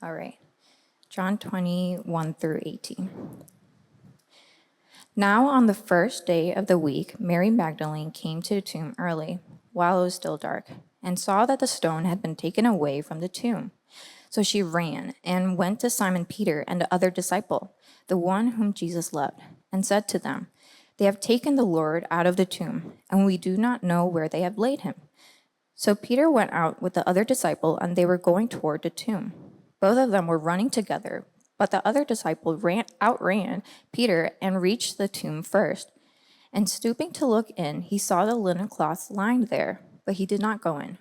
All right. John 21 through 18. Now, on the first day of the week, Mary Magdalene came to the tomb early, while it was still dark, and saw that the stone had been taken away from the tomb. So she ran and went to Simon Peter and the other disciple, the one whom Jesus loved, and said to them, "They have taken the Lord out of the tomb, and we do not know where they have laid him." So Peter went out with the other disciple, and they were going toward the tomb. Both of them were running together, but the other disciple outran Peter and reached the tomb first. And stooping to look in, he saw the linen cloths lying there, but he did not go in.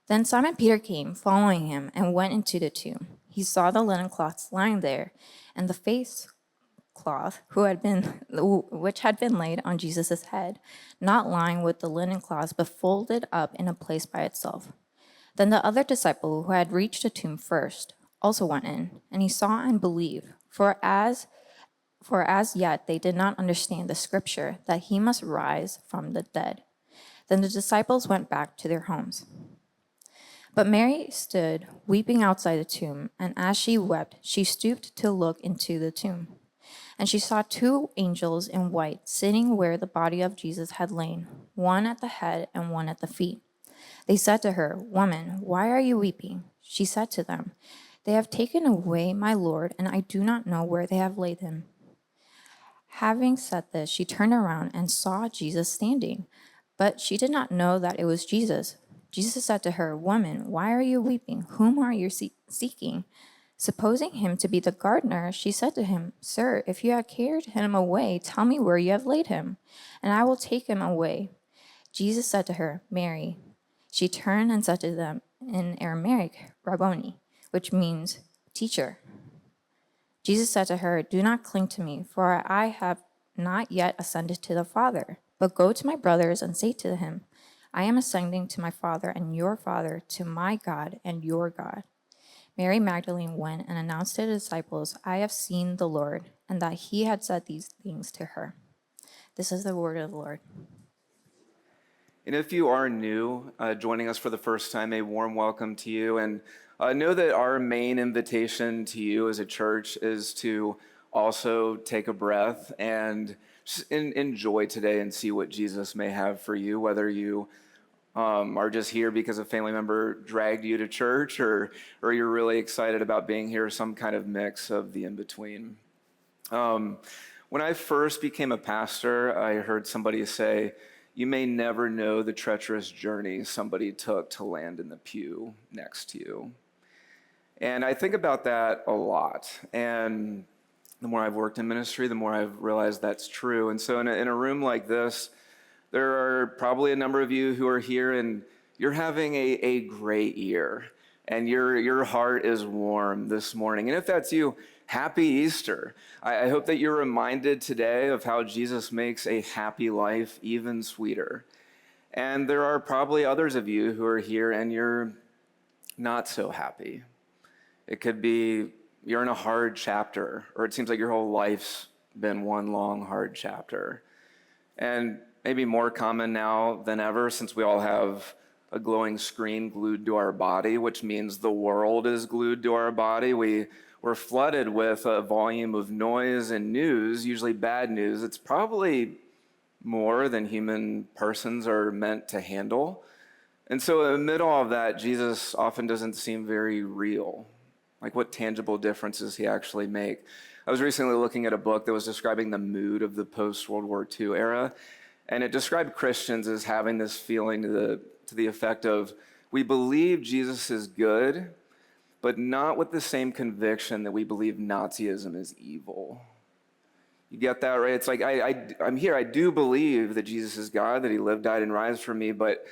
Then Simon Peter came, following him, and went into the tomb. He saw the linen cloths lying there, and the face cloth which had been laid on Jesus' head, not lying with the linen cloths, but folded up in a place by itself. Then the other disciple who had reached the tomb first also went in, and he saw and believed, for as yet they did not understand the scripture that he must rise from the dead. Then the disciples went back to their homes. But Mary stood weeping outside the tomb, and as she wept, she stooped to look into the tomb. And she saw two angels in white sitting where the body of Jesus had lain, one at the head and one at the feet. They said to her, "Woman, why are you weeping?" She said to them, "They have taken away my Lord, and I do not know where they have laid him." Having said this, she turned around and saw Jesus standing, but she did not know that it was Jesus. Jesus said to her, "Woman, why are you weeping? Whom are you seeking?" Supposing him to be the gardener, she said to him, "Sir, if you have carried him away, tell me where you have laid him, and I will take him away." Jesus said to her, "Mary." She turned and said to them in Aramaic, "Rabboni," which means teacher. Jesus said to her, "Do not cling to me, for I have not yet ascended to the Father, but go to my brothers and say to him, I am ascending to my Father and your Father, to my God and your God." Mary Magdalene went and announced to the disciples, "I have seen the Lord," and that he had said these things to her. This is the word of the Lord. And if you are new, joining us for the first time, a warm welcome to you. And know that our main invitation to you as a church is to also take a breath and just enjoy today and see what Jesus may have for you, whether you are just here because a family member dragged you to church, or you're really excited about being here, some kind of mix of the in-between. When I first became a pastor, I heard somebody say, "You may never know the treacherous journey somebody took to land in the pew next to you." And I think about that a lot. And the more I've worked in ministry, the more I've realized that's true. And so in a room like this, there are probably a number of you who are here and you're having a great year and your heart is warm this morning. And if that's you, happy Easter. I hope that you're reminded today of how Jesus makes a happy life even sweeter. And there are probably others of you who are here and you're not so happy. It could be you're in a hard chapter, or it seems like your whole life's been one long hard chapter. And maybe more common now than ever, since we all have a glowing screen glued to our body, which means the world is glued to our body. We're flooded with a volume of noise and news, usually bad news. It's probably more than human persons are meant to handle. And so amid all of that, Jesus often doesn't seem very real. Like, what tangible difference does he actually make? I was recently looking at a book that was describing the mood of the post-World War II era, and it described Christians as having this feeling to the effect of, we believe Jesus is good, but not with the same conviction that we believe Nazism is evil. You get that, right? It's like, I'm here, I do believe that Jesus is God, that he lived, died, and rose for me, but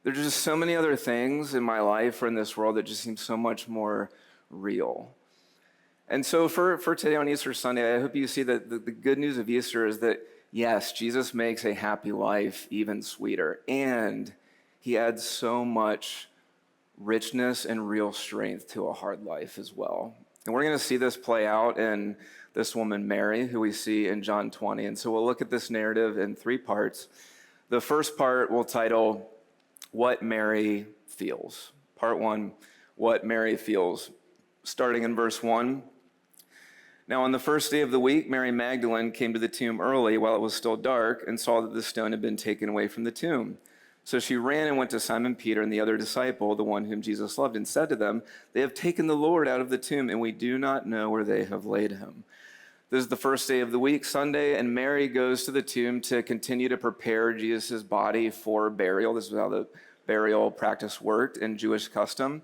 there's just so many other things in my life or in this world that just seem so much more real. And so for today on Easter Sunday, I hope you see that the good news of Easter is that, yes, Jesus makes a happy life even sweeter, and he adds so much richness and real strength to a hard life as well. And we're going to see this play out in this woman, Mary, who we see in John 20. And so we'll look at this narrative in three parts. The first part we'll title, What Mary Feels. Part one, What Mary Feels. starting in verse 1. Now, on the first day of the week, Mary Magdalene came to the tomb early while it was still dark and saw that the stone had been taken away from the tomb. So she ran and went to Simon Peter and the other disciple, the one whom Jesus loved, and said to them, "They have taken the Lord out of the tomb, and we do not know where they have laid him." This is the first day of the week, Sunday, and Mary goes to the tomb to continue to prepare Jesus' body for burial. This is how the burial practice worked in Jewish custom.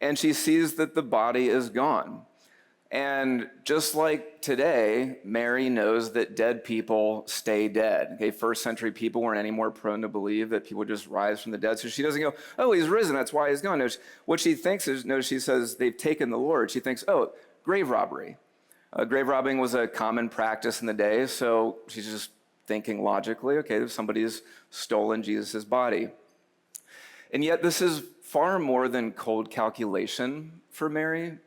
And she sees that the body is gone. And just like today, Mary knows that dead people stay dead. Okay, first century people weren't any more prone to believe that people just rise from the dead. So she doesn't go, "Oh, he's risen, that's why he's gone." No, what she thinks is, no, she says, "They've taken the Lord." She thinks, "Oh, grave robbery." Grave robbing was a common practice in the day, so she's just thinking logically, okay, somebody's stolen Jesus' body. And yet this is far more than cold calculation for Mary.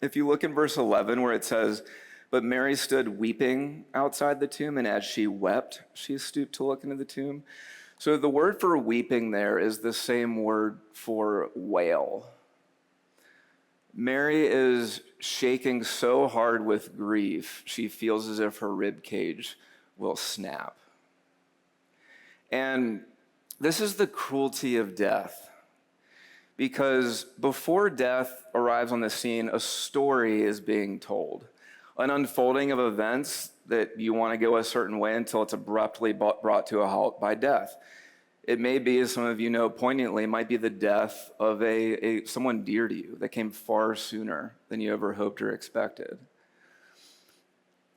If you look in verse 11 where it says, "But Mary stood weeping outside the tomb, and as she wept, she stooped to look into the tomb." So the word for weeping there is the same word for wail. Mary is shaking so hard with grief, she feels as if her rib cage will snap. And this is the cruelty of death, because before death arrives on the scene, a story is being told, an unfolding of events that you want to go a certain way until it's abruptly brought to a halt by death. It may be, as some of you know poignantly, it might be the death of someone dear to you that came far sooner than you ever hoped or expected.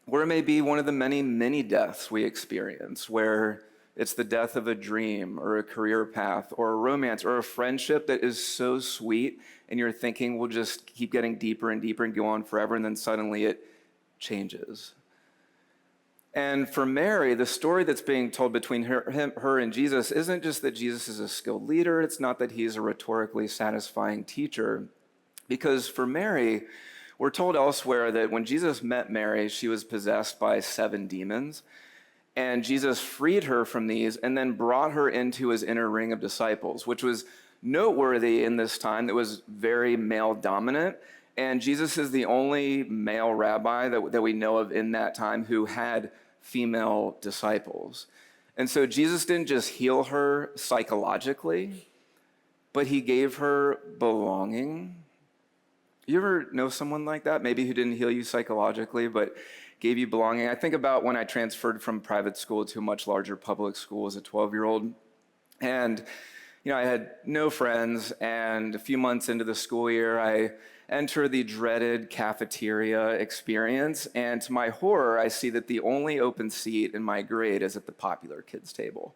Or it may be one of the many, many deaths we experience, where it's the death of a dream or a career path or a romance or a friendship that is so sweet and you're thinking will just keep getting deeper and deeper and go on forever, and then suddenly it changes. And for Mary, the story that's being told between her and Jesus isn't just that Jesus is a skilled leader. It's not that he's a rhetorically satisfying teacher. Because for Mary, we're told elsewhere that when Jesus met Mary, she was possessed by 7 demons. And Jesus freed her from these and then brought her into his inner ring of disciples, which was noteworthy in this time that was very male dominant. And Jesus is the only male rabbi that we know of in that time who had female disciples. And so Jesus didn't just heal her psychologically, but he gave her belonging. You ever know someone like that? Maybe who didn't heal you psychologically, but gave you belonging. I think about when I transferred from private school to a much larger public school as a 12-year-old. And I had no friends, and a few months into the school year, I enter the dreaded cafeteria experience, and to my horror, I see that the only open seat in my grade is at the popular kids table.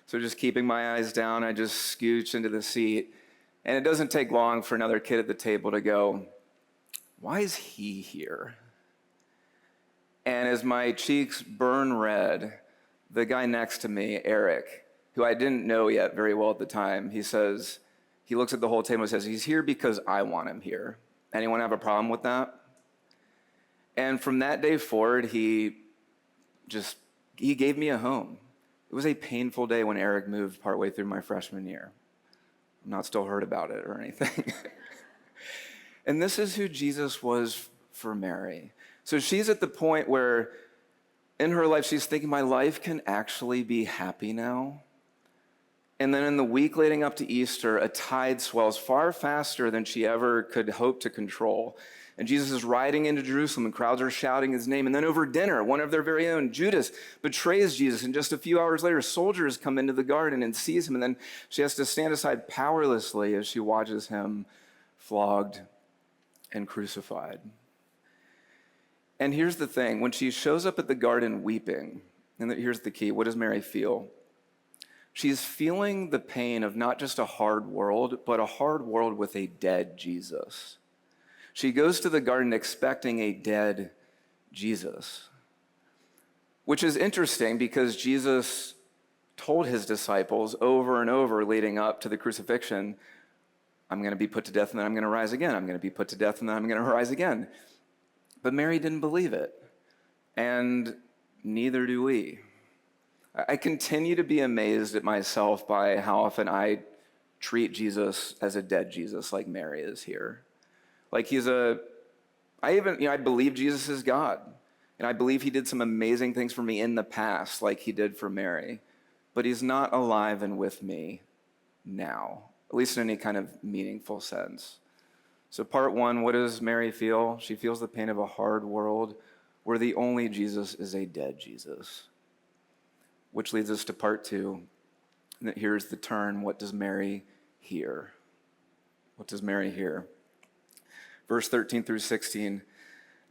So just keeping my eyes down, I just scooch into the seat, and it doesn't take long for another kid at the table to go, "Why is he here?" And as my cheeks burn red, the guy next to me, Eric, who I didn't know yet very well at the time, he looks at the whole table and says, "He's here because I want him here. Anyone have a problem with that?" And from that day forward, he gave me a home. It was a painful day when Eric moved partway through my freshman year. I'm not still hurt about it or anything. And this is who Jesus was for Mary. So she's at the point where in her life, she's thinking, my life can actually be happy now. And then in the week leading up to Easter, a tide swells far faster than she ever could hope to control. And Jesus is riding into Jerusalem, and crowds are shouting his name. And then over dinner, one of their very own, Judas, betrays Jesus. And just a few hours later, soldiers come into the garden and seize him. And then she has to stand aside powerlessly as she watches him flogged and crucified. And here's the thing. When she shows up at the garden weeping, and here's the key, what does Mary feel? She's feeling the pain of not just a hard world, but a hard world with a dead Jesus. She goes to the garden expecting a dead Jesus, which is interesting because Jesus told his disciples over and over leading up to the crucifixion, I'm going to be put to death and then I'm going to rise again. I'm going to be put to death and then I'm going to rise again. But Mary didn't believe it, and neither do we. I continue to be amazed at myself by how often I treat Jesus as a dead Jesus like Mary is here. Like I believe Jesus is God. And I believe he did some amazing things for me in the past, like he did for Mary. But he's not alive and with me now, at least in any kind of meaningful sense. So part one, what does Mary feel? She feels the pain of a hard world where the only Jesus is a dead Jesus. Which leads us to part two. And here's the turn. What does Mary hear? What does Mary hear? Verse 13 through 16.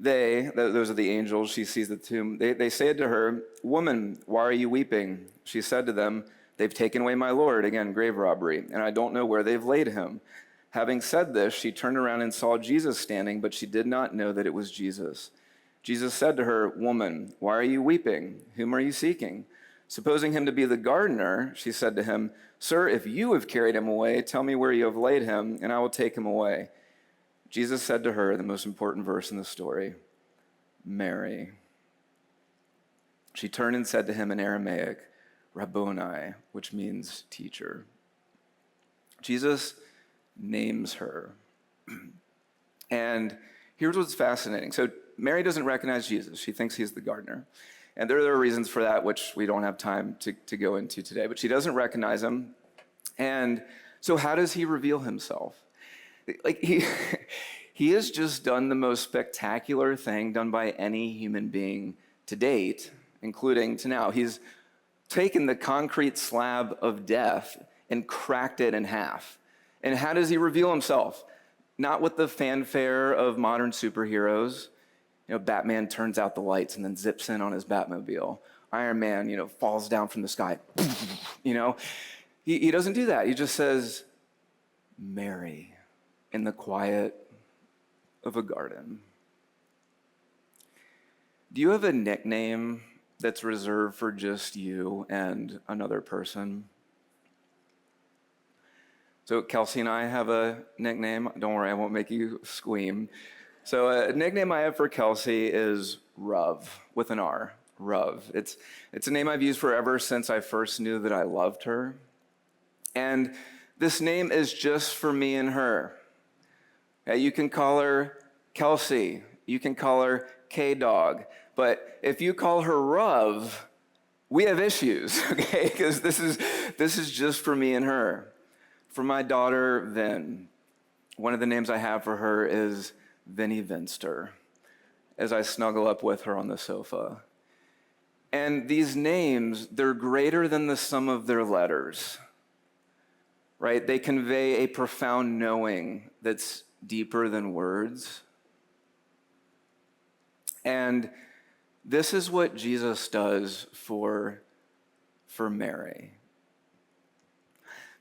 Those are the angels, she sees the tomb. They said to her, "Woman, why are you weeping?" She said to them, "They've taken away my Lord," again, grave robbery, "and I don't know where they've laid him." Having said this, she turned around and saw Jesus standing, but she did not know that it was Jesus. Jesus said to her, "Woman, why are you weeping? Whom are you seeking?" Supposing him to be the gardener, she said to him, "Sir, if you have carried him away, tell me where you have laid him, and I will take him away." Jesus said to her, the most important verse in the story, "Mary." She turned and said to him in Aramaic, "Rabboni," which means teacher. Jesus names her. And here's what's fascinating. So Mary doesn't recognize Jesus. She thinks he's the gardener. And there are reasons for that, which we don't have time to go into today. But she doesn't recognize him. And so how does he reveal himself? Like he has just done the most spectacular thing done by any human being to date, including to now. He's taken the concrete slab of death and cracked it in half. And how does he reveal himself? Not with the fanfare of modern superheroes. Batman turns out the lights and then zips in on his Batmobile. Iron Man, falls down from the sky. He doesn't do that. He just says, "Mary," in the quiet of a garden. Do you have a nickname that's reserved for just you and another person? So Kelsey and I have a nickname. Don't worry, I won't make you squeam. So a nickname I have for Kelsey is Ruv, with an R, Ruv. It's a name I've used forever since I first knew that I loved her. And this name is just for me and her. You can call her Kelsey. You can call her K-Dog. But if you call her Ruv, we have issues, okay? Because this is just for me and her. For my daughter, Vin, one of the names I have for her is Vinnie Vinster, as I snuggle up with her on the sofa. And these names, they're greater than the sum of their letters, right? They convey a profound knowing that's deeper than words. And this is what Jesus does for Mary.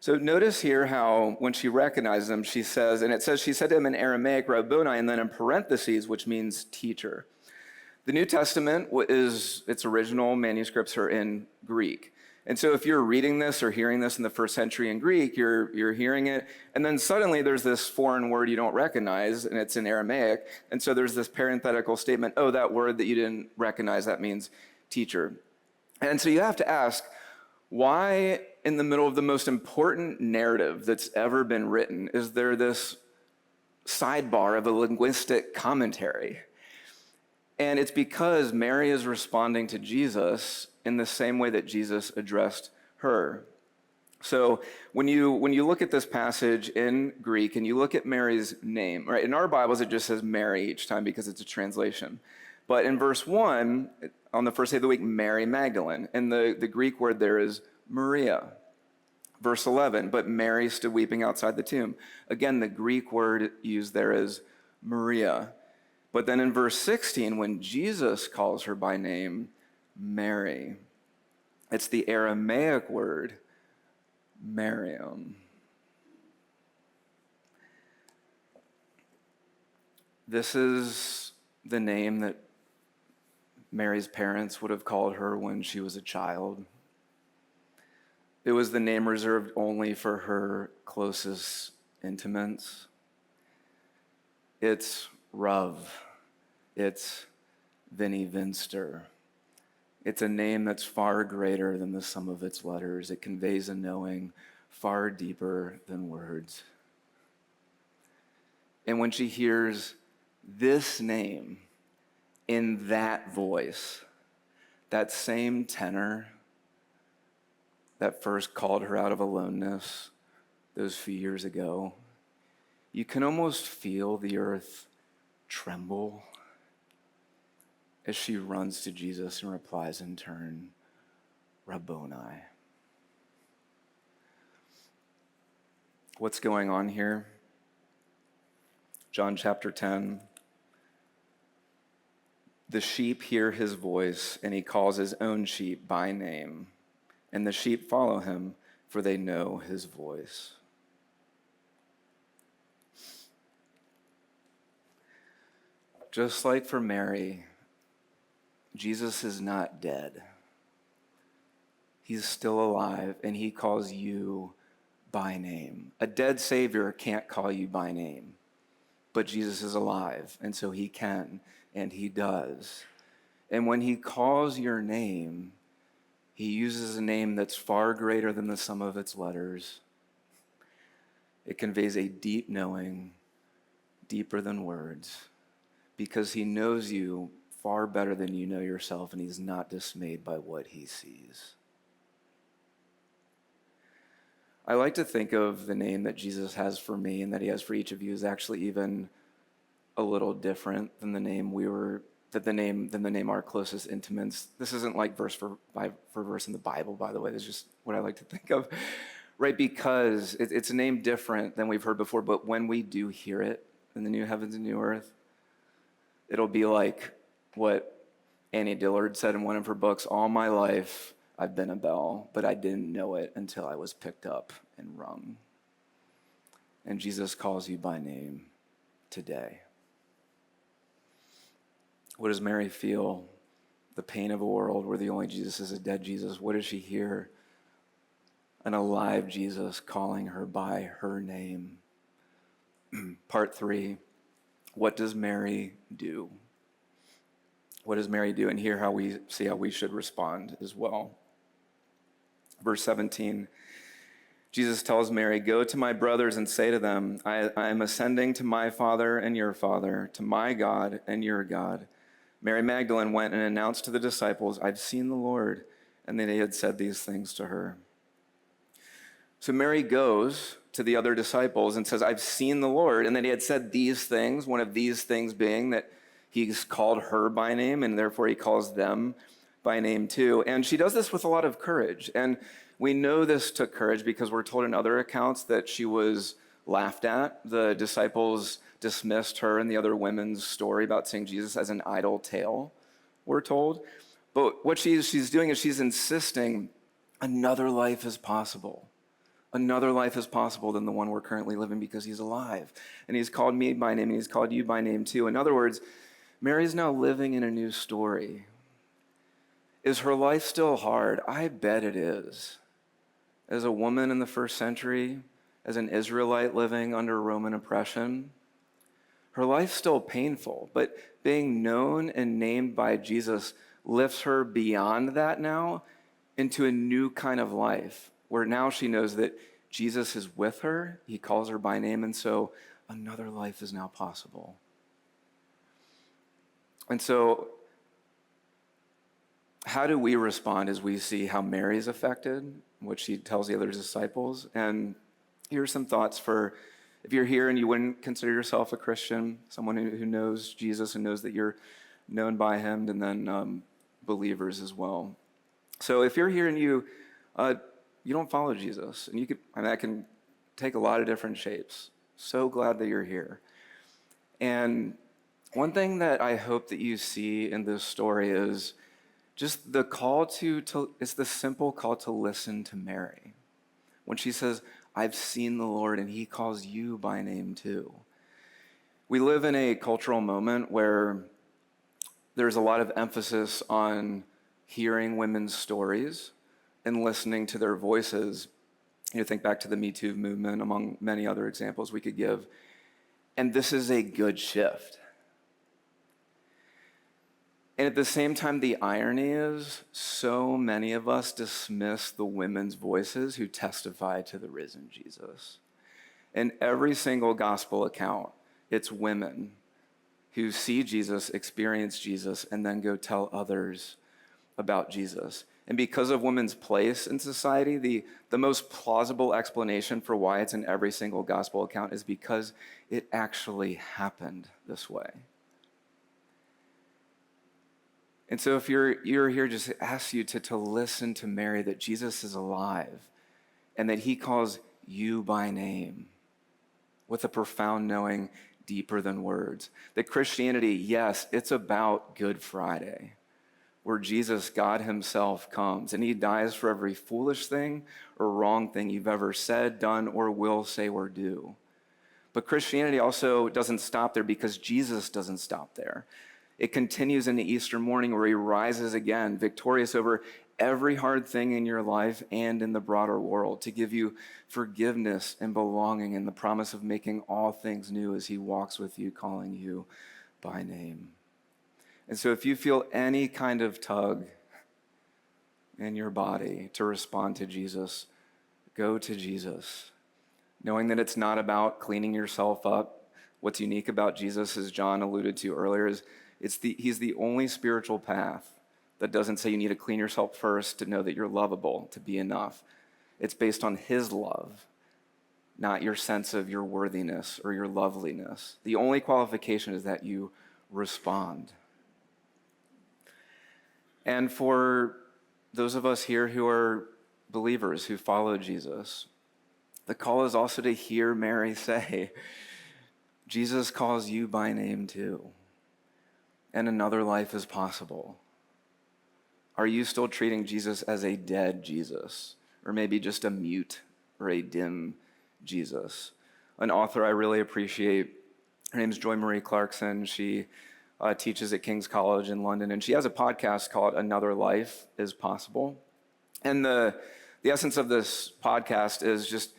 So notice here how when she recognizes him, she says, and it says she said to him in Aramaic, Rabboni, and then in parentheses, which means teacher. The New Testament its original manuscripts are in Greek. And so if you're reading this or hearing this in the first century in Greek, you're hearing it, and then suddenly there's this foreign word you don't recognize, and it's in Aramaic, and so there's this parenthetical statement, oh, that word that you didn't recognize, that means teacher. And so you have to ask, why in the middle of the most important narrative that's ever been written is there this sidebar of a linguistic commentary? And it's because Mary is responding to Jesus in the same way that Jesus addressed her. So when you look at this passage in Greek and you look at Mary's name, right? In our Bibles, it just says Mary each time because it's a translation. But in verse 1, on the first day of the week, Mary Magdalene. And the Greek word there is Maria. Verse 11, but Mary stood weeping outside the tomb. Again, the Greek word used there is Maria. But then in verse 16, when Jesus calls her by name, Mary, it's the Aramaic word, Miriam. This is the name that Mary's parents would have called her when she was a child. It was the name reserved only for her closest intimates. It's Ruv. It's Vinnie Vinster. It's a name that's far greater than the sum of its letters. It conveys a knowing far deeper than words. And when she hears this name in that voice, that same tenor that first called her out of aloneness those few years ago, you can almost feel the earth tremble as she runs to Jesus and replies in turn, Rabboni. What's going on here? John chapter 10. The sheep hear his voice, and he calls his own sheep by name. And the sheep follow him, for they know his voice. Just like for Mary, Jesus is not dead. He's still alive, and he calls you by name. A dead Savior can't call you by name, but Jesus is alive, and so he can, and he does. And when he calls your name, he uses a name that's far greater than the sum of its letters. It conveys a deep knowing, deeper than words, because he knows you far better than you know yourself, and he's not dismayed by what he sees. I like to think of the name that Jesus has for me and that he has for each of you is actually even a little different than the name our closest intimates. This isn't like verse for verse in the Bible, by the way. This is just what I like to think of, right? Because it's a name different than we've heard before, but when we do hear it in the new heavens and new earth, it'll be like what Annie Dillard said in one of her books, all my life I've been a bell, but I didn't know it until I was picked up and rung. And Jesus calls you by name today. What does Mary feel? The pain of a world where the only Jesus is a dead Jesus. What does she hear? An alive Jesus calling her by her name. Part 3, what does Mary do? What does Mary do? And here how we see how we should respond as well. Verse 17, Jesus tells Mary, go to my brothers and say to them, I am ascending to my Father and your Father, to my God and your God. Mary Magdalene went and announced to the disciples, I've seen the Lord, and they had said these things to her. So Mary goes to the other disciples and says, I've seen the Lord, and then he had said these things, one of these things being that he's called her by name, and therefore he calls them by name too. And she does this with a lot of courage. And we know this took courage because we're told in other accounts that she was laughed at. The disciples dismissed her and the other women's story about seeing Jesus as an idle tale, we're told. But what she's doing is she's insisting another life is possible. Another life is possible than the one we're currently living because he's alive. And he's called me by name and he's called you by name too. In other words, Mary's now living in a new story. Is her life still hard? I bet it is. As a woman in the first century, as an Israelite living under Roman oppression, her life's still painful, but being known and named by Jesus lifts her beyond that now into a new kind of life, where now she knows that Jesus is with her, he calls her by name, and so another life is now possible. And so, how do we respond as we see how Mary's affected, what she tells the other disciples? And here are some thoughts for if you're here and you wouldn't consider yourself a Christian, someone who knows Jesus and knows that you're known by him, and then believers as well. So if you're here and you don't follow Jesus, and that can take a lot of different shapes. So glad that you're here. And one thing that I hope that you see in this story is just the call it's the simple call to listen to Mary. When she says, I've seen the Lord, and he calls you by name too. We live in a cultural moment where there's a lot of emphasis on hearing women's stories and listening to their voices. Think back to the Me Too movement, among many other examples we could give. And this is a good shift. And at the same time, the irony is so many of us dismiss the women's voices who testify to the risen Jesus. In every single gospel account, It's women who see Jesus, experience Jesus, and then go tell others about Jesus. And because of women's place in society, the most plausible explanation for why it's in every single gospel account is because it actually happened this way. And so if you're here, just ask you to listen to Mary, that Jesus is alive and that he calls you by name with a profound knowing deeper than words. That Christianity, yes, it's about Good Friday, where Jesus, God himself, comes and he dies for every foolish thing or wrong thing you've ever said, done, or will say or do. But Christianity also doesn't stop there, because Jesus doesn't stop there. It continues into Easter morning, where he rises again, victorious over every hard thing in your life and in the broader world, to give you forgiveness and belonging and the promise of making all things new as he walks with you, calling you by name. And so if you feel any kind of tug in your body to respond to Jesus, go to Jesus, knowing that it's not about cleaning yourself up. What's unique about Jesus, as John alluded to earlier, is he's the only spiritual path that doesn't say you need to clean yourself first to know that you're lovable, to be enough. It's based on his love, not your sense of your worthiness or your loveliness. The only qualification is that you respond. And for those of us here who are believers, who follow Jesus, the call is also to hear Mary say, Jesus calls you by name too, and another life is possible. Are you still treating Jesus as a dead Jesus, or maybe just a mute or a dim Jesus? An author I really appreciate, her name's Joy Marie Clarkson. She teaches at King's College in London, and she has a podcast called Another Life is Possible. And the essence of this podcast is just,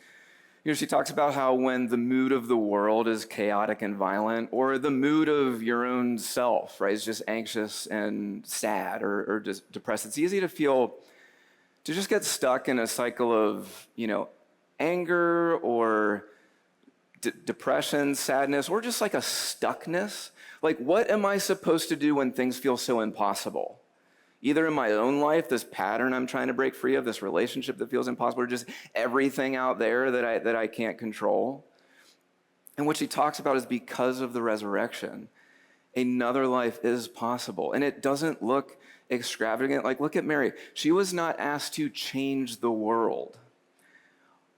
she talks about how when the mood of the world is chaotic and violent, or the mood of your own self, right, is just anxious and sad or just depressed, it's easy to just get stuck in a cycle of, anger or depression, sadness, or just like a stuckness. Like, what am I supposed to do when things feel so impossible? Either in my own life, this pattern I'm trying to break free of, this relationship that feels impossible, or just everything out there that I can't control. And what she talks about is, because of the resurrection, another life is possible. And it doesn't look extravagant. Like, look at Mary. She was not asked to change the world.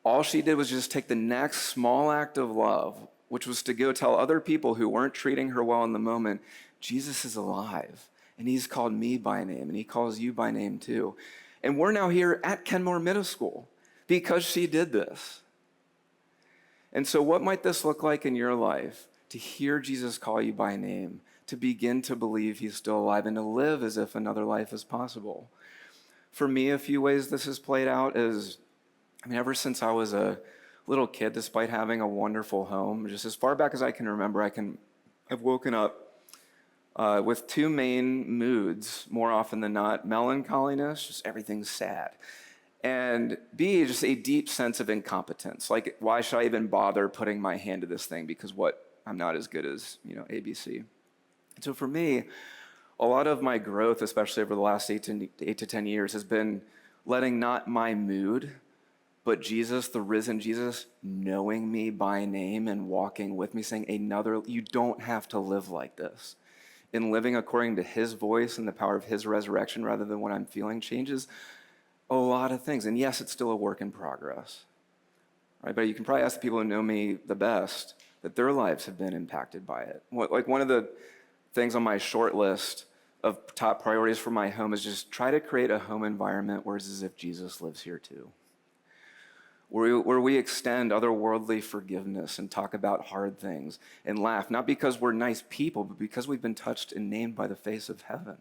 All she did was just take the next small act of love, which was to go tell other people who weren't treating her well in the moment, Jesus is alive. And he's called me by name, and he calls you by name too. And we're now here at Kenmore Middle School because she did this. And so what might this look like in your life, to hear Jesus call you by name, to begin to believe he's still alive, and to live as if another life is possible? For me, a few ways this has played out is, ever since I was a little kid, despite having a wonderful home, just as far back as I can remember, I've woken up with two main moods more often than not: melancholiness, just everything's sad, and B, just a deep sense of incompetence. Like, why should I even bother putting my hand to this thing? Because I'm not as good as, ABC. And so for me, a lot of my growth, especially over the last 8 to 10 years, has been letting not my mood, but Jesus, the risen Jesus, knowing me by name and walking with me, saying, you don't have to live like this. In living according to his voice and the power of his resurrection rather than what I'm feeling, changes a lot of things. And yes, it's still a work in progress, right? But you can probably ask the people who know me the best that their lives have been impacted by it. Like, one of the things on my short list of top priorities for my home is just try to create a home environment where it's as if Jesus lives here too. Where we extend otherworldly forgiveness and talk about hard things and laugh, not because we're nice people, but because we've been touched and named by the face of heaven.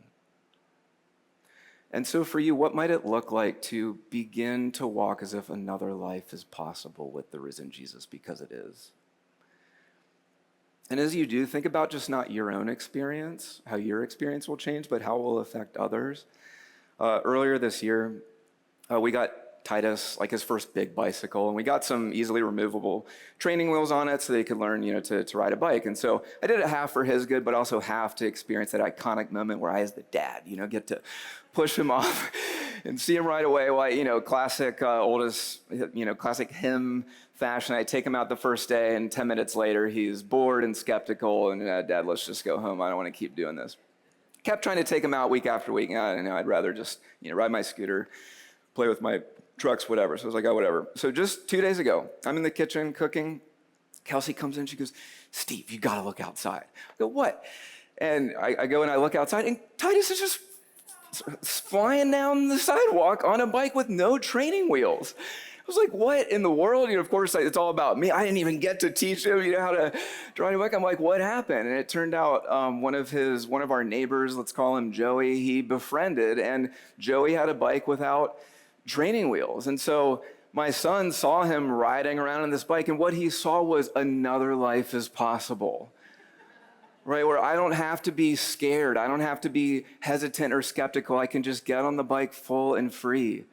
And so for you, what might it look like to begin to walk as if another life is possible with the risen Jesus? Because it is. And as you do, think about just not your own experience, how your experience will change, but how it will affect others. Earlier this year, we got Titus like his first big bicycle, and we got some easily removable training wheels on it so they could learn, to ride a bike. And so I did it half for his good, but also half to experience that iconic moment where I, as the dad, get to push him off and see him right away. Why, classic oldest, classic him fashion. I take him out the first day, and 10 minutes later, he's bored and skeptical, and Dad, let's just go home. I don't want to keep doing this. Kept trying to take him out week after week. I'd rather just, ride my scooter, play with my trucks, whatever. So I was like, oh, whatever. So just 2 days ago, I'm in the kitchen cooking. Kelsey comes in, she goes, Steve, you gotta look outside. I go, what? And I go and I look outside, and Titus is just flying down the sidewalk on a bike with no training wheels. I was like, what in the world? Of course, it's all about me. I didn't even get to teach him, how to ride a bike. I'm like, what happened? And it turned out one of our neighbors, let's call him Joey, he befriended, and Joey had a bike without training wheels. And so my son saw him riding around on this bike, and what he saw was another life is possible. Right, where I don't have to be scared. I don't have to be hesitant or skeptical. I can just get on the bike full and free.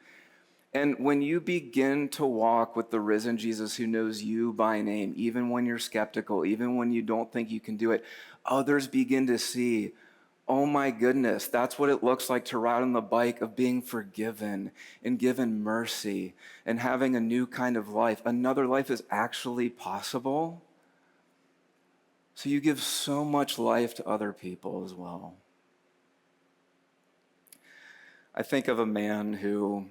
And when you begin to walk with the risen Jesus who knows you by name, even when you're skeptical, even when you don't think you can do it, others begin to see, oh my goodness, that's what it looks like to ride on the bike of being forgiven and given mercy and having a new kind of life. Another life is actually possible. So you give so much life to other people as well. I think of a man who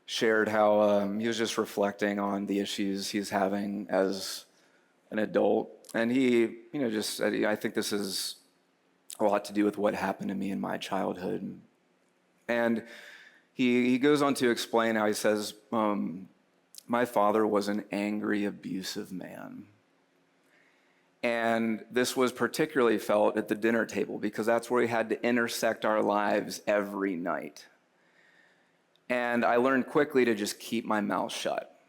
shared how he was just reflecting on the issues he's having as an adult. And he, just said, I think this is a lot to do with what happened to me in my childhood. And he goes on to explain how he says, my father was an angry, abusive man. And this was particularly felt at the dinner table because that's where we had to intersect our lives every night. And I learned quickly to just keep my mouth shut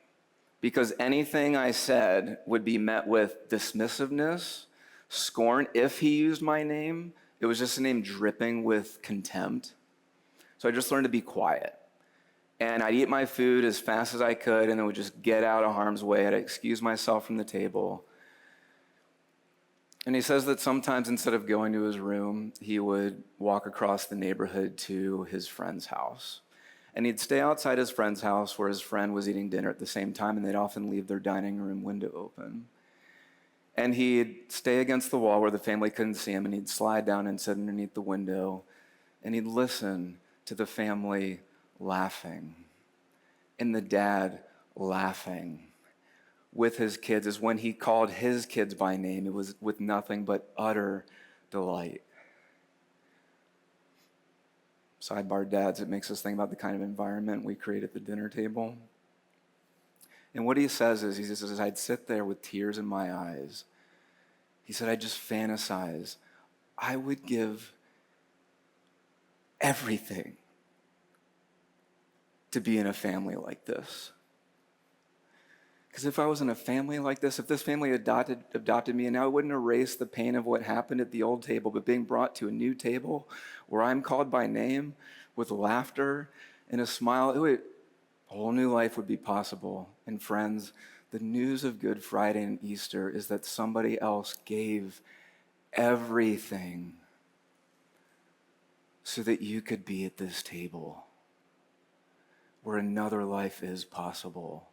because anything I said would be met with dismissiveness, scorn. If he used my name, it was just a name dripping with contempt. So I just learned to be quiet. And I'd eat my food as fast as I could and then would just get out of harm's way. I'd excuse myself from the table. And he says that sometimes instead of going to his room, he would walk across the neighborhood to his friend's house. And he'd stay outside his friend's house where his friend was eating dinner at the same time, and they'd often leave their dining room window open. And he'd stay against the wall where the family couldn't see him, and he'd slide down and sit underneath the window, and he'd listen to the family laughing, and the dad laughing with his kids. Is when he called his kids by name, it was with nothing but utter delight. Sidebar, dads, it makes us think about the kind of environment we create at the dinner table. And what he says is, he says, I'd sit there with tears in my eyes. He said, I'd just fantasize. I would give everything to be in a family like this. Because if I was in a family like this, if this family adopted me, and now it wouldn't erase the pain of what happened at the old table, but being brought to a new table where I'm called by name with laughter and a smile, a whole new life would be possible. And friends, the news of Good Friday and Easter is that somebody else gave everything so that you could be at this table where another life is possible,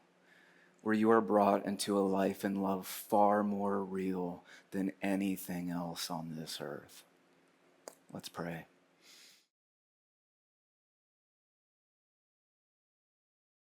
where you are brought into a life and love far more real than anything else on this earth. Let's pray.